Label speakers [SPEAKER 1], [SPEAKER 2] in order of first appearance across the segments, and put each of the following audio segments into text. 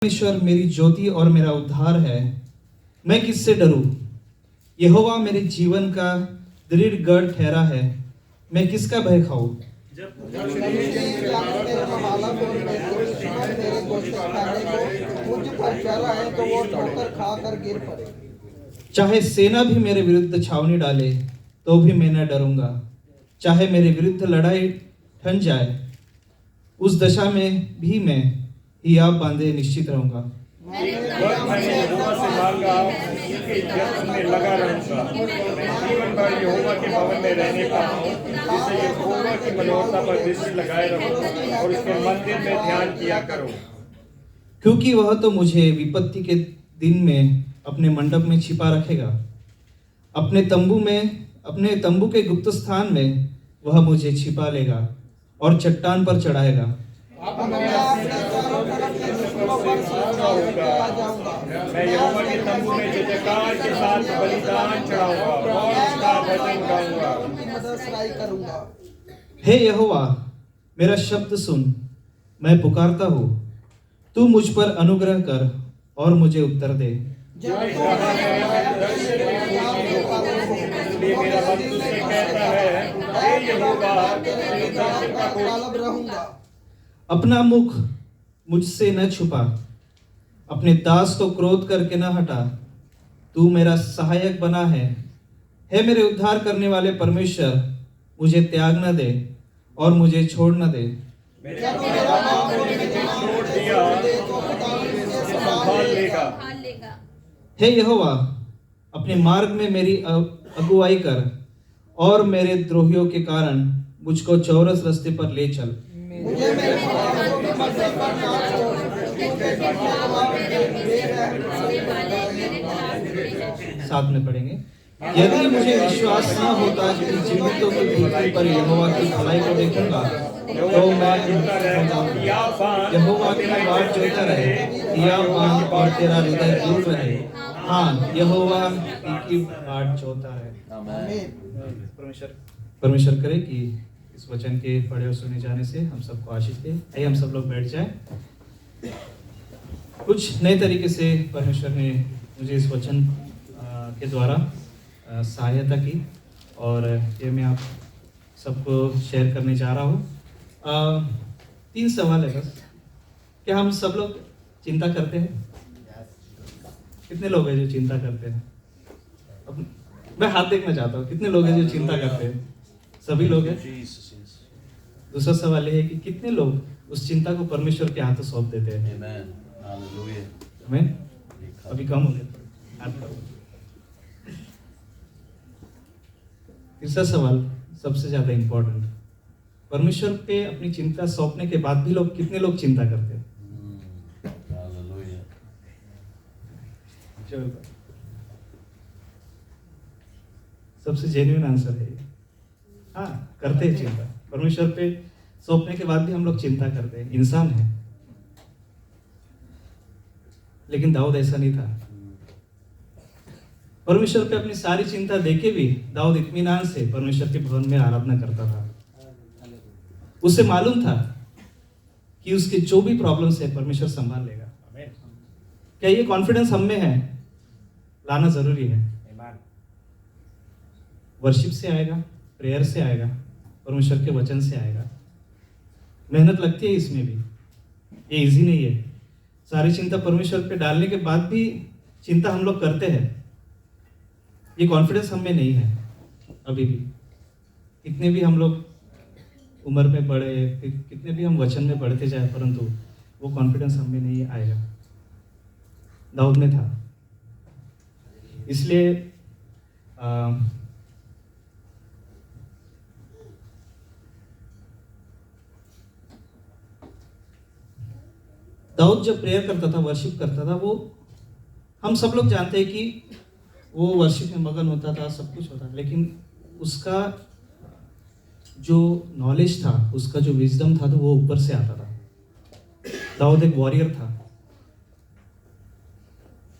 [SPEAKER 1] परमेश्वर मेरी ज्योति और मेरा उद्धार है, मैं किससे डरूं? यहोवा मेरे जीवन का दृढ़ गढ़ ठहरा है, मैं किसका भय खाऊं? चाहे सेना भी मेरे विरुद्ध छावनी डाले तो भी मैं न डरूंगा। चाहे मेरे विरुद्ध लड़ाई ठन जाए, उस दशा में भी मैं हियाव बांधे निश्चित रहूंगा।
[SPEAKER 2] लगा रहूंगा। जीवन भर यहोवा के भवन में रहने पाऊं, जिससे यहोवा की मनोरता पर दृष्टि लगाए रहूं और उसके मंदिर में ध्यान किया करूं।
[SPEAKER 1] क्योंकि वह तो मुझे विपत्ति के दिन में अपने मंडप में छिपा रखेगा, अपने तंबू के गुप्त स्थान में वह मुझे छिपा लेगा और चट्टान पर चढ़ाएगा।
[SPEAKER 2] मैं यहोवा के तंबू में जयकार के साथ बलिदान चढ़ाऊंगा और उसका भजन गाऊंगा।
[SPEAKER 1] हे यहोवा, मेरा शब्द सुन, मैं पुकारता हूँ, तू मुझ पर अनुग्रह कर और मुझे उत्तर दे।
[SPEAKER 2] मेरा मन तुझसे कहता है, हे यहोवा,
[SPEAKER 1] अपना मुख मुझसे न छुपा, अपने दास को क्रोध करके न हटा। तू मेरा सहायक बना है। हे मेरे उद्धार करने वाले परमेश्वर, मुझे त्याग न दे और मुझे छोड़ न दे। हे यहोवा, अपने मार्ग में मेरी अगुवाई कर और मेरे द्रोहियों के कारण मुझको चौरस रास्ते पर ले चल। साथ में पढ़ेंगे। यदि मुझे विश्वास न होता कि जीवितों की पृथ्वी पर यहोवा की भलाई को देखूंगा, तो मैं यहोवा की बाट जोता रहे, हियाव बांध और तेरा हृदय दूर रहे। हाँ, यहोवा की बाट जोता रहे। परमेश्वर करे कि इस वचन के पढ़े और सुने जाने से हम सबको आशीष दे। आइए हम सब लोग बैठ जाएं। कुछ नए तरीके से परमेश्वर ने मुझे इस वचन के द्वारा सहायता की और ये मैं आप सबको शेयर करने जा रहा हूँ। 3 सवाल है बस। क्या हम सब लोग चिंता करते हैं? कितने लोग हैं जो चिंता करते हैं? अब मैं हाथ देखना चाहता हूँ, कितने लोग हैं जो चिंता करते हैं? सभी लोग हैं। दूसरा सवाल ये है कि कितने लोग उस चिंता को परमेश्वर के हाथों सौंप देते हैं? आमीन। अभी कम हो गया। तीसरा सवाल सबसे ज्यादा इंपॉर्टेंट, परमेश्वर पे अपनी चिंता सौंपने के बाद भी कितने लोग चिंता करते हैं? सबसे जेन्युइन आंसर है ये। हाँ, करते हैं चिंता। परमेश्वर पे सौंपने के बाद भी हम लोग चिंता करते हैं, इंसान है। लेकिन दाऊद ऐसा नहीं था। परमेश्वर पे अपनी सारी चिंता देके भी दाऊद इत्मीनान से परमेश्वर के भवन में आराधना करता था। उसे मालूम था कि उसके जो भी प्रॉब्लम्स है परमेश्वर संभाल लेगा। क्या ये कॉन्फिडेंस हम में है? लाना जरूरी है। वर्शिप से आएगा, प्रेयर से आएगा, परमेश्वर के वचन से आएगा। मेहनत लगती है इसमें भी, ये इजी नहीं है। सारी चिंता परमेश्वर पे डालने के बाद भी चिंता हम लोग करते हैं, ये कॉन्फिडेंस हम में नहीं है अभी भी। कितने भी हम लोग उम्र में बढ़े, कितने भी हम वचन में बढ़ते जाए, परंतु वो कॉन्फिडेंस हम में नहीं आएगा। दाऊद में था। इसलिए दाऊद जब प्रेयर करता था, वर्शिप करता था, वो हम सब लोग जानते हैं कि वो वर्शिप में मगन होता था, सब कुछ होता था, लेकिन उसका जो नॉलेज था, उसका जो विजडम था, तो वो ऊपर से आता था। दाऊद एक वॉरियर था।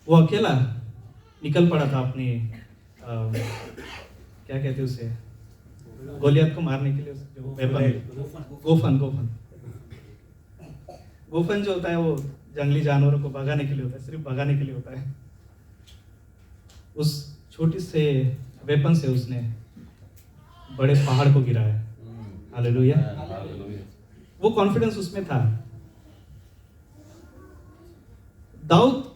[SPEAKER 1] वो अकेला निकल पड़ा था अपनी क्या कहते उसे, गोलियत को मारने के लिए। जो वेपन, गोफन जो होता है वो जंगली जानवरों को भगाने के लिए होता है, सिर्फ भगाने के लिए होता है। उस छोटी से वेपन से उसने बड़े पहाड़ को गिराया। हालेलुया। वो कॉन्फिडेंस उसमें था। दाऊद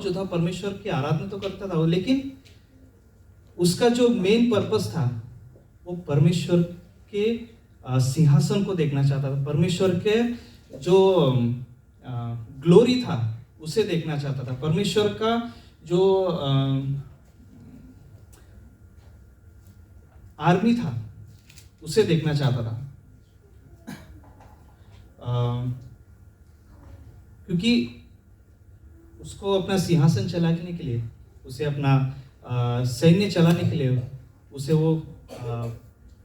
[SPEAKER 1] जो था परमेश्वर की आराधना तो करता था, लेकिन उसका जो मेन पर्पस था वो परमेश्वर के सिंहासन को देखना चाहता था। परमेश्वर के जो ग्लोरी था उसे देखना चाहता था। परमेश्वर का जो आर्मी था उसे देखना चाहता था। क्योंकि उसको अपना सिंहासन चलाने के लिए, उसे अपना सैन्य चलाने के लिए, उसे वो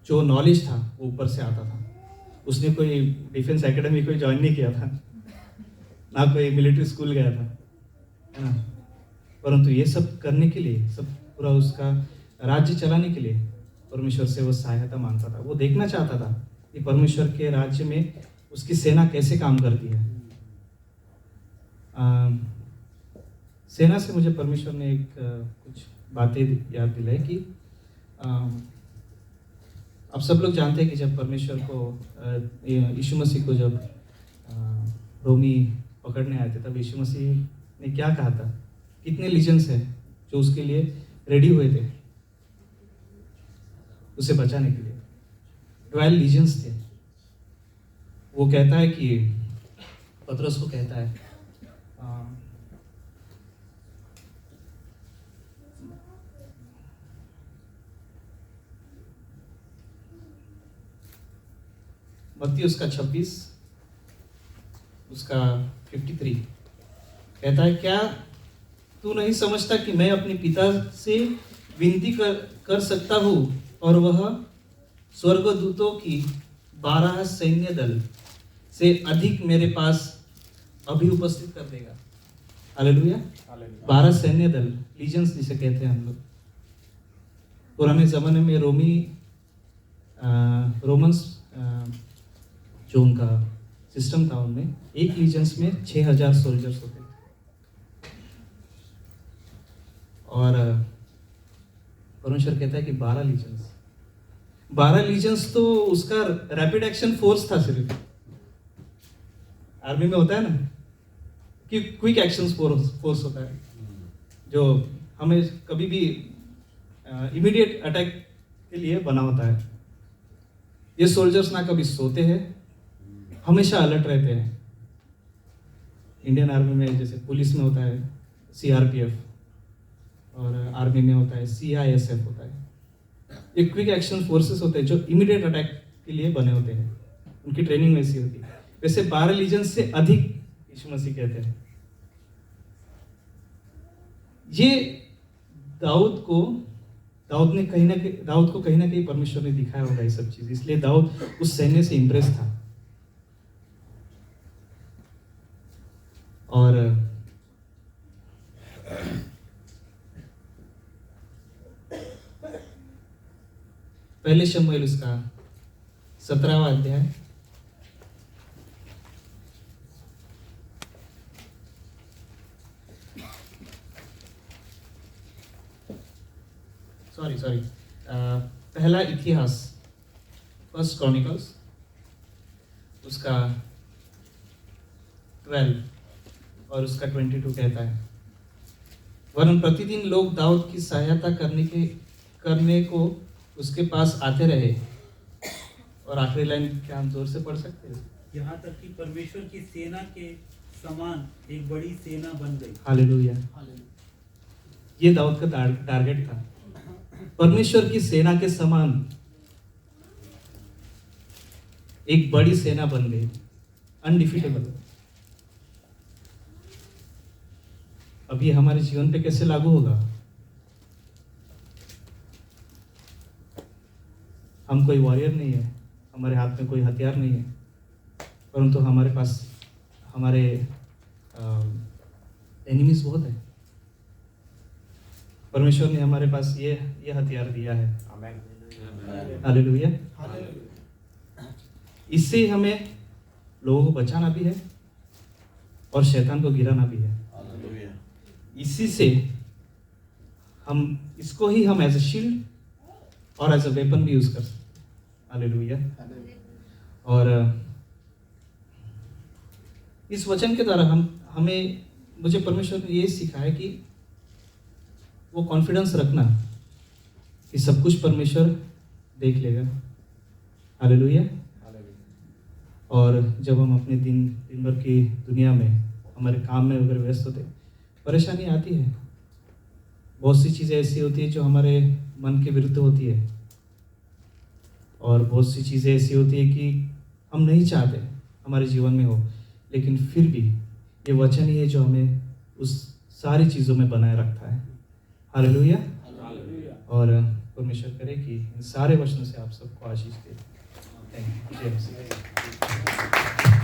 [SPEAKER 1] जो नॉलेज था वो ऊपर से आता था। उसने कोई डिफेंस एकेडमी कोई ज्वाइन नहीं किया था, ना कोई मिलिट्री स्कूल गया था, है ना। परंतु ये सब करने के लिए, सब पूरा उसका राज्य चलाने के लिए परमेश्वर से वो सहायता मांगता था। वो देखना चाहता था कि परमेश्वर के राज्य में उसकी सेना कैसे काम करती है। सेना से मुझे परमेश्वर ने एक कुछ बातें याद दिलाई कि आप सब लोग जानते हैं कि जब परमेश्वर को यीशु मसीह को जब रोमी पकड़ने आए थे, तब यीशु मसीह ने क्या कहा था? कितने लीजेंस हैं जो उसके लिए रेडी हुए थे उसे बचाने के लिए? 12 लीजेंस थे। वो कहता है कि पतरस को कहता है मत्ती उसका 26 उसका 53 कहता है, क्या तू नहीं समझता कि मैं अपने पिता से विनती कर सकता हूँ और वह स्वर्गदूतों की 12 सैन्य दल से अधिक मेरे पास अभी उपस्थित कर देगा। हालेलुया। 12 सैन्य दल, लीजेंस जिसे कहते हैं हम लोग। पुराने जमाने में रोमन्स जो उनका सिस्टम था, उनमें एक लीजेंस में 6000 सोल्जर्स होते थे। और परमेश्वर कहता है कि 12 लीजेंस तो उसका रैपिड एक्शन फोर्स था। सिर्फ आर्मी में होता है ना कि क्विक एक्शन फोर्स होता है, जो हमें कभी भी इमीडिएट अटैक के लिए बना होता है। ये सोल्जर्स ना कभी सोते हैं, हमेशा अलर्ट रहते हैं। इंडियन आर्मी में जैसे पुलिस में होता है CRPF, और आर्मी में होता है CISF होता है। ये क्विक एक्शन फोर्सेस होते हैं जो इमीडिएट अटैक के लिए बने होते हैं। उनकी ट्रेनिंग वैसी होती है। वैसे 12 लीजेंस से अधिक यीशु मसीह कहते हैं। ये दाऊद को कहीं ना कहीं परमेश्वर ने दिखाया होगा ये सब चीज, इसलिए दाऊद उस सैन्य से इंप्रेस था। और पहले शमूएल उसका 17वां अध्याय पहला इतिहास, फर्स्ट क्रॉनिकल्स उसका 12 और उसका 22 कहता है, वरन प्रतिदिन लोग दाऊद की सहायता करने को उसके पास आते रहे। और आखिरी लाइन क्या हम जोर से पढ़ सकते हैं?
[SPEAKER 3] यहाँ तक कि परमेश्वर की सेना के समान एक बड़ी सेना बन गई।
[SPEAKER 1] हालेलुया। ये दाऊद का टारगेट था, परमेश्वर की सेना के समान एक बड़ी सेना बन गई, अनडिफीटेबल। अब ये हमारे जीवन पे कैसे लागू होगा? हम कोई वॉरियर नहीं है, हमारे हाथ में कोई हथियार नहीं है, परंतु हमारे पास हमारे एनिमीज बहुत है। परमेश्वर ने हमारे पास ये हथियार दिया है। हालेलुया। इससे हमें लोगों को बचाना भी है और शैतान को गिराना भी है। इसी से हम इसको ही हम एज ए शील्ड और एज ए वेपन भी यूज कर सकते हैं। हालेलुया। और इस वचन के द्वारा मुझे परमेश्वर ने ये सिखाया कि वो कॉन्फिडेंस रखना कि सब कुछ परमेश्वर देख लेगा। हालेलुया। और जब हम अपने दिन भर की दुनिया में हमारे काम में अगर व्यस्त होते, परेशानी आती है, बहुत सी चीज़ें ऐसी होती है जो हमारे मन के विरुद्ध होती है, और बहुत सी चीज़ें ऐसी होती है कि हम नहीं चाहते हमारे जीवन में हो, लेकिन फिर भी ये वचन ही है जो हमें उस सारी चीज़ों में बनाए रखता है। हालेलुया। और परमेश्वर करे कि इन सारे वचनों से आप सबको आशीष दे। Thank you.